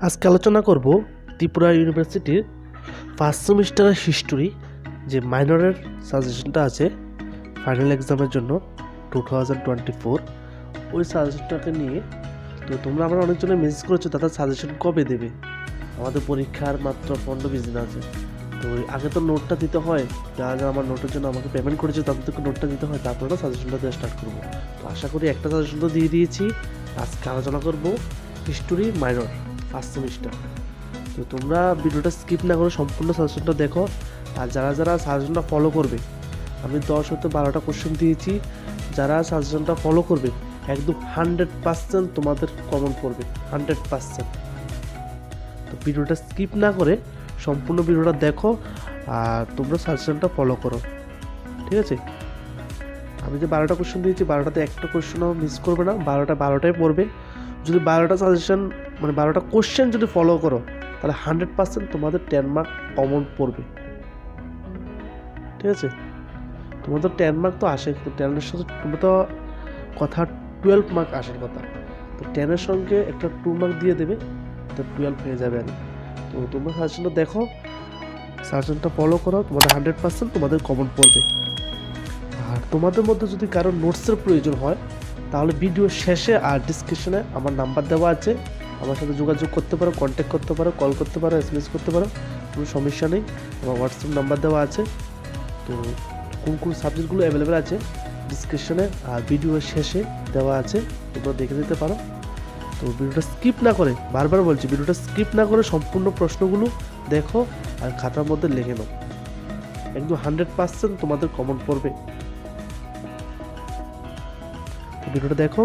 আজকে আলোচনা করব ত্রিপুরা ইউনিভার্সিটির ফার্স্ট সেমিস্টারের হিস্টোরি যে মাইনরের সাজেশনটা আছে ফাইনাল এক্সামের জন্য 2024 ওই সাজেশনটাকে নিয়ে। তো তোমরা আমরা অনেকজনে মেসেজ করেছো দাদা সাজেশন কবে দেবে, আমাদের পরীক্ষার মাত্র 15-20 দিন আছে। তো আগে তো নোটটা দিতে হয়, যারা যারা আমার নোটের জন্য আমাকে পেমেন্ট করেছে তাদেরকে নোটটা দিতে হয়, তারপরে না সাজেশনটা দেওয়া স্টার্ট করবো। তো আশা করি একটা সাজেশন তো দিয়ে দিয়েছি। আজকে আলোচনা করব হিস্টোরি মাইনর ফার্স্ট সেমিস্টার। তো তোমরা ভিডিওটা স্কিপ না করে সম্পূর্ণ সাজেশনটা দেখো। আর যারা যারা সাজেশনটা ফলো করবে, আমি 10 হতে 12টা কোশ্চেন দিয়েছি, যারা সাজেশনটা ফলো করবে একদম 100% তোমাদের কমন পড়বে 100%। তো ভিডিওটা স্কিপ না করে সম্পূর্ণ ভিডিওটা দেখো আর তোমরা সাজেশনটা ফলো করো, ঠিক আছে? আমি যে 12টা কোশ্চেন দিয়েছি 12টাতে একটা কোশ্চেনও মিস করবে না, 12টায় পড়বে। যদি 12টা সাজেশন মানে 12টা কোশ্চেন যদি ফলো করো তাহলে 100% তোমাদের 10 মার্ক কমন পড়বে, ঠিক আছে? তোমাদের 10 মার্ক তো আসে, কিন্তু 10-এর সাথে তোমরা তো কথা 12 মার্ক আসার কথা, তো 10-এর সঙ্গে একটা 2 মার্ক দিয়ে দেবে, তো 12 হয়ে যাবে। আর তো তোমরা সাজেশনটা দেখো, সাজেশনটা ফলো করো, তোমাদের 100% তোমাদের কমন পড়বে। আর তোমাদের মধ্যে যদি কারো নোটসের প্রয়োজন হয় তাহলে ভিডিও শেষে আর ডিসক্রিপশনে আমার নাম্বার দেওয়া আছে, আমার সাথে যোগাযোগ করতে পারো, কন্ট্যাক্ট করতে পারো, কল করতে পারো, এসএমএস করতে পারো, কোনো সমস্যা নেই। আমার হোয়াটসঅ্যাপ নাম্বার দেওয়া আছে। তো কোন কোন সাবজেক্টগুলো অ্যাভেলেবেল আছে ডিসক্রিপশনে আর ভিডিওর শেষে দেওয়া আছে, তোমরা দেখে নিতে পারো। তো ভিডিওটা স্কিপ না করে, বারবার বলছি ভিডিওটা স্কিপ না করে সম্পূর্ণ প্রশ্নগুলো দেখো আর খাতার মধ্যে লিখে নাও, একদম 100% তোমাদের কমন পড়বে। তো ভিডিওটা দেখো।